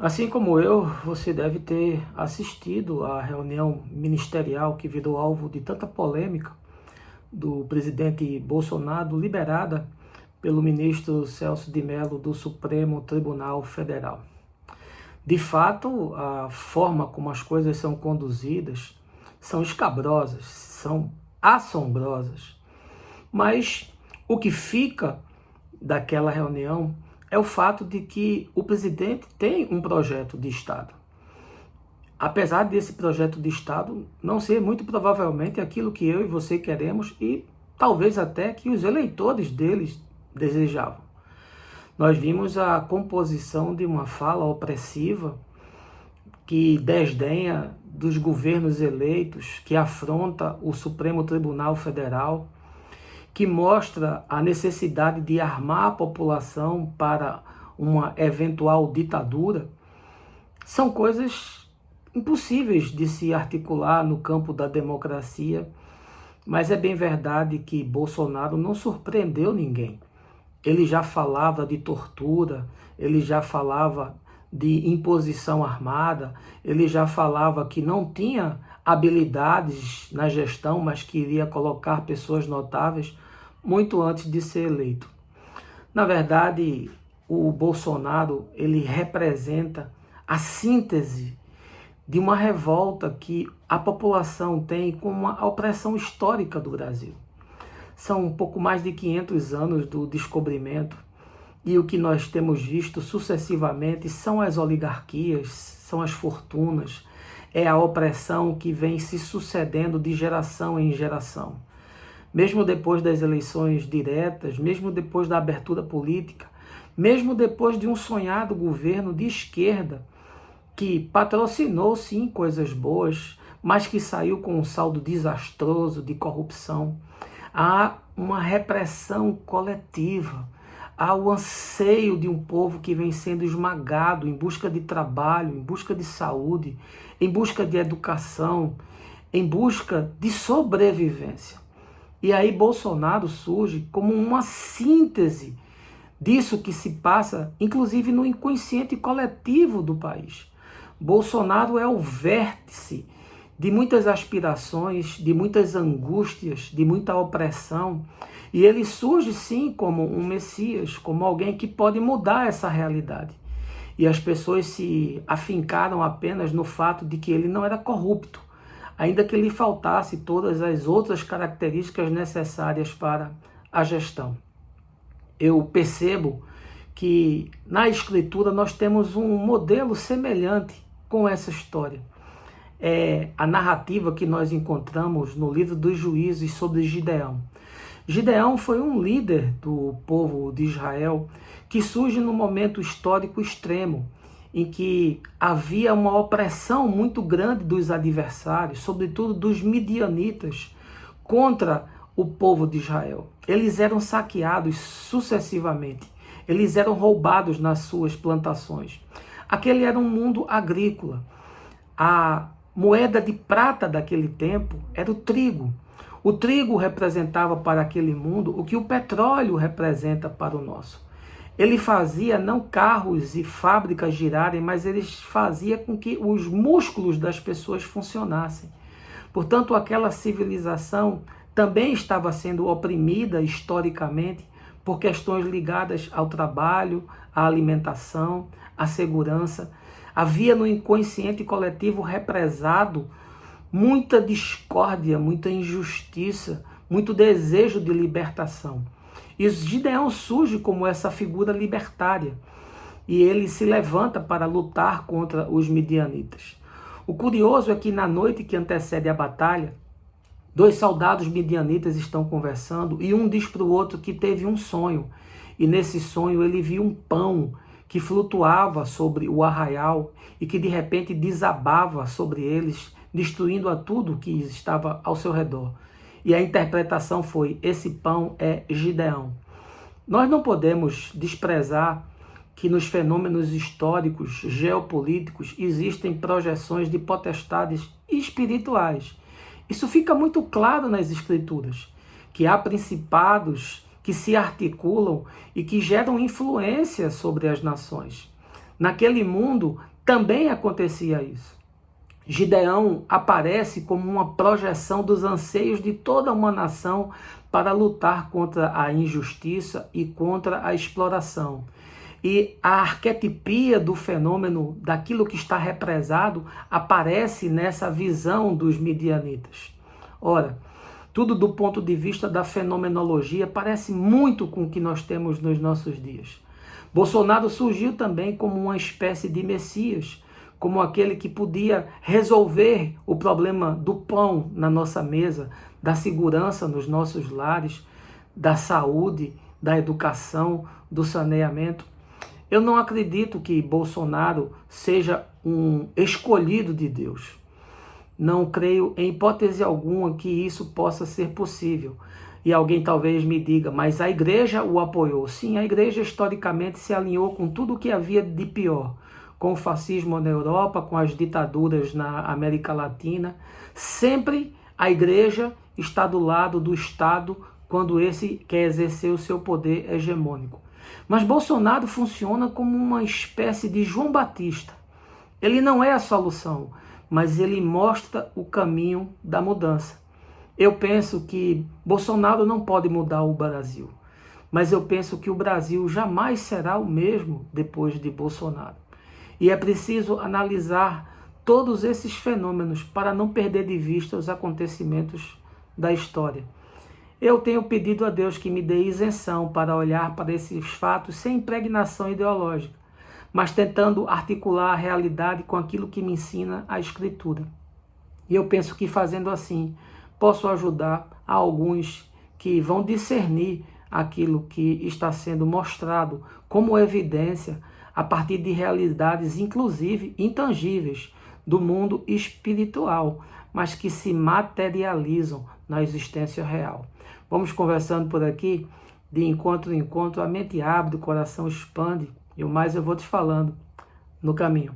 Assim como eu, você deve ter assistido à reunião ministerial que virou alvo de tanta polêmica do presidente Bolsonaro, liberada pelo ministro Celso de Mello do Supremo Tribunal Federal. De fato, a forma como as coisas são conduzidas são escabrosas, são assombrosas. Mas o que fica daquela reunião é o fato de que o presidente tem um projeto de Estado. Apesar desse projeto de Estado não ser muito provavelmente aquilo que eu e você queremos e talvez até que os eleitores deles desejavam. Nós vimos a composição de uma fala opressiva que desdenha dos governos eleitos, que afronta o Supremo Tribunal Federal, que mostra a necessidade de armar a população para uma eventual ditadura, são coisas impossíveis de se articular no campo da democracia, mas é bem verdade que Bolsonaro não surpreendeu ninguém. Ele já falava de tortura, ele já falava de imposição armada, ele já falava que não tinha habilidades na gestão, mas queria colocar pessoas notáveis muito antes de ser eleito. Na verdade, o Bolsonaro, ele representa a síntese de uma revolta que a população tem com a opressão histórica do Brasil. São um pouco mais de 500 anos do descobrimento e o que nós temos visto sucessivamente são as oligarquias, são as fortunas, é a opressão que vem se sucedendo de geração em geração. Mesmo depois das eleições diretas, mesmo depois da abertura política, mesmo depois de um sonhado governo de esquerda que patrocinou sim coisas boas, mas que saiu com um saldo desastroso de corrupção, há uma repressão coletiva, há o anseio de um povo que vem sendo esmagado em busca de trabalho, em busca de saúde, em busca de educação, em busca de sobrevivência. E aí Bolsonaro surge como uma síntese disso que se passa, inclusive no inconsciente coletivo do país. Bolsonaro é o vértice de muitas aspirações, de muitas angústias, de muita opressão. E ele surge sim como um Messias, como alguém que pode mudar essa realidade. E as pessoas se afincaram apenas no fato de que ele não era corrupto, ainda que lhe faltasse todas as outras características necessárias para a gestão. Eu percebo que na Escritura nós temos um modelo semelhante com essa história. É a narrativa que nós encontramos no livro dos Juízes sobre Gideão. Gideão foi um líder do povo de Israel que surge num momento histórico extremo, em que havia uma opressão muito grande dos adversários, sobretudo dos midianitas, contra o povo de Israel. Eles eram saqueados sucessivamente, eles eram roubados nas suas plantações. Aquele era um mundo agrícola. A moeda de prata daquele tempo era o trigo. O trigo representava para aquele mundo o que o petróleo representa para o nosso. Ele fazia não carros e fábricas girarem, mas ele fazia com que os músculos das pessoas funcionassem. Portanto, aquela civilização também estava sendo oprimida historicamente por questões ligadas ao trabalho, à alimentação, à segurança. Havia no inconsciente coletivo represado muita discórdia, muita injustiça, muito desejo de libertação. E Gideão surge como essa figura libertária e ele se levanta para lutar contra os midianitas. O curioso é que na noite que antecede a batalha, 2 soldados midianitas estão conversando e um diz para o outro que teve um sonho. E nesse sonho ele viu um pão que flutuava sobre o arraial e que de repente desabava sobre eles, destruindo a tudo que estava ao seu redor. E a interpretação foi: esse pão é Gideão. Nós não podemos desprezar que nos fenômenos históricos, geopolíticos, existem projeções de potestades espirituais. Isso fica muito claro nas Escrituras, que há principados que se articulam e que geram influência sobre as nações. Naquele mundo também acontecia isso. Gideão aparece como uma projeção dos anseios de toda uma nação para lutar contra a injustiça e contra a exploração. E a arquetipia do fenômeno, daquilo que está represado, aparece nessa visão dos midianitas. Ora, tudo do ponto de vista da fenomenologia parece muito com o que nós temos nos nossos dias. Bolsonaro surgiu também como uma espécie de Messias, como aquele que podia resolver o problema do pão na nossa mesa, da segurança nos nossos lares, da saúde, da educação, do saneamento. Eu não acredito que Bolsonaro seja um escolhido de Deus. Não creio em hipótese alguma que isso possa ser possível. E alguém talvez me diga, mas a igreja o apoiou. Sim, a igreja historicamente se alinhou com tudo o que havia de pior, com o fascismo na Europa, com as ditaduras na América Latina. Sempre a igreja está do lado do Estado quando esse quer exercer o seu poder hegemônico. Mas Bolsonaro funciona como uma espécie de João Batista. Ele não é a solução, mas ele mostra o caminho da mudança. Eu penso que Bolsonaro não pode mudar o Brasil, mas eu penso que o Brasil jamais será o mesmo depois de Bolsonaro. E é preciso analisar todos esses fenômenos para não perder de vista os acontecimentos da história. Eu tenho pedido a Deus que me dê isenção para olhar para esses fatos sem impregnação ideológica, mas tentando articular a realidade com aquilo que me ensina a Escritura. E eu penso que fazendo assim, posso ajudar a alguns que vão discernir aquilo que está sendo mostrado como evidência a partir de realidades, inclusive intangíveis, do mundo espiritual, mas que se materializam na existência real. Vamos conversando por aqui, de encontro em encontro, a mente abre, o coração expande, e o mais eu vou te falando no caminho.